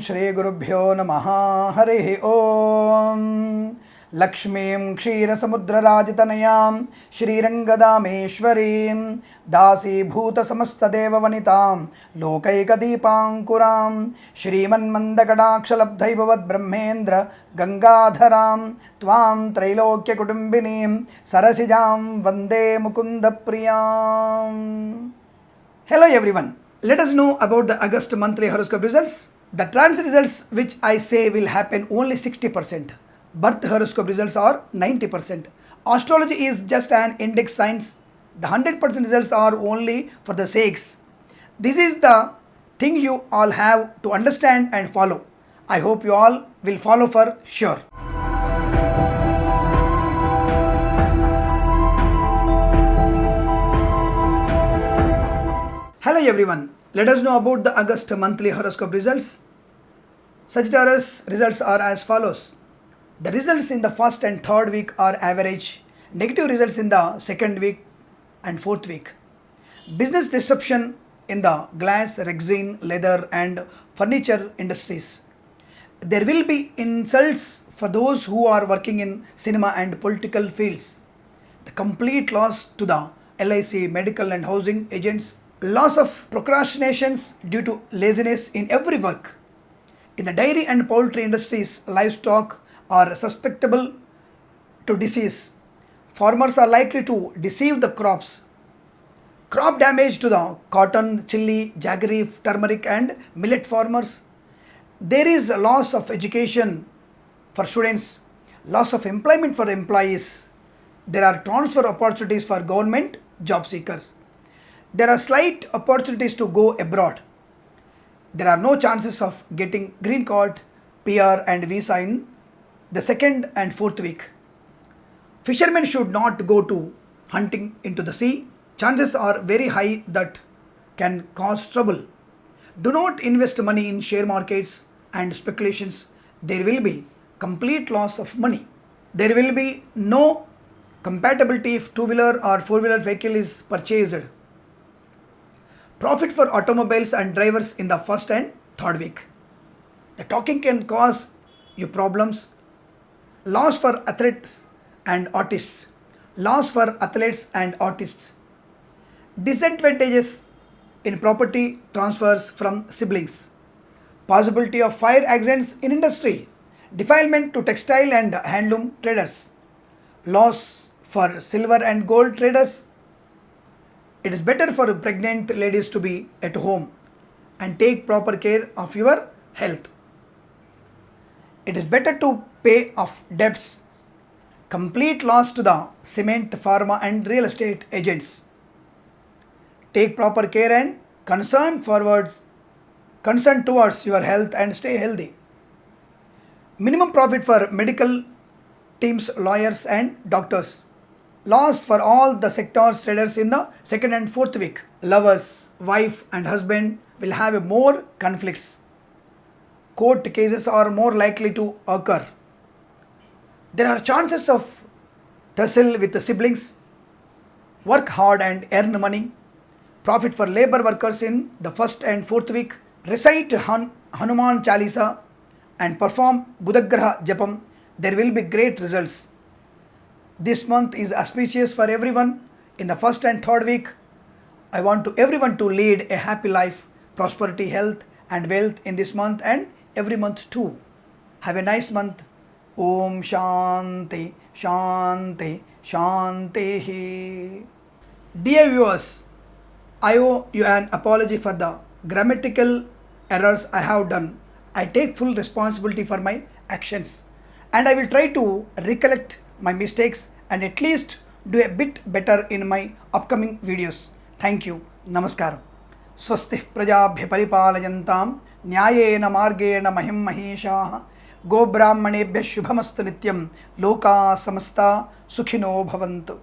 श्रीगुरुभ्यो नमः। हरिः ओम। लक्ष्मीं क्षीरसमुद्रराजतनयां श्रीरङ्गदामेश्वरीं दासीभूतसमस्तदेववनितां लोकैकदीपाङ्कुरां श्रीमन्मन्दकटाक्षलब्धैभवद्ब्रह्मेन्द्र गङ्गाधरां त्वां त्रैलोक्यकुटुम्बिनीं सरसिजां वन्दे मुकुन्दप्रियां। Hello everyone. Let us know about the August monthly horoscope results. The transit results which I say will happen only 60%. Birth horoscope results are 90%. Astrology is just an index science. The 100% results are only for the sakes. This is the thing you all have to understand and follow. I hope you all will follow for sure. Hello everyone. Let us know about the August monthly horoscope results. Sagittarius results are as follows. The results in the first and third week are average. Negative results in the second week and fourth week. Business disruption in the glass, resin, leather and furniture industries. There will be insults for those who are working in cinema and political fields. The complete loss to the LIC, medical and housing agents. Loss of procrastinations due to laziness in every work. In the dairy and poultry industries, livestock are susceptible to disease. Farmers are likely to deceive the crops. Crop damage to the cotton, chili, jaggery, turmeric and millet farmers. There is a loss of education for students, loss of employment for employees. There are transfer opportunities for government job seekers. There are slight opportunities to go abroad. There are no chances of getting green card, PR and visa in the second and fourth week. Fishermen should not go to hunting into the sea. Chances are very high that can cause trouble. Do not invest money in share markets and speculations. There will be complete loss of money. There will be no compatibility if two-wheeler or four-wheeler vehicle is purchased. Profit for automobiles and drivers in the first and third week. The talking can cause you problems. Loss for athletes and artists. Loss for athletes and artists. Disadvantages in property transfers from siblings. Possibility of fire accidents in industry. Defilement to textile and handloom traders. Loss for silver and gold traders. It is better for pregnant ladies to be at home and take proper care of your health. It is better to pay off debts. Complete loss to the cement, pharma and real estate agents. Take proper care and concern towards your health and stay healthy. Minimum profit for medical teams, lawyers and doctors. Loss for all the sectors traders in the second and fourth week. Lovers, wife and husband will have more conflicts. Court cases are more likely to occur. There are chances of tussle with the siblings. Work hard and earn money. Profit for labor workers in the first and fourth week. Recite Hanuman Chalisa and perform Budagraha Japam. There will be great results. This month is auspicious for everyone. In the first and third week, I want everyone to lead a happy life, prosperity, health and wealth in this month and every month too. Have a nice month. Om Shanti Shanti Shanti. Dear viewers, I owe you an apology for the grammatical errors I have done. I take full responsibility for my actions and I will try to recollect my mistakes and at least do a bit better in my upcoming videos. Thank you. Namaskaram. Swasti prajabhya paripalayantam nyayena margena mahim maheshaah go brahmanebhya shubhamastu nityam loka samasta sukhino bhavantu.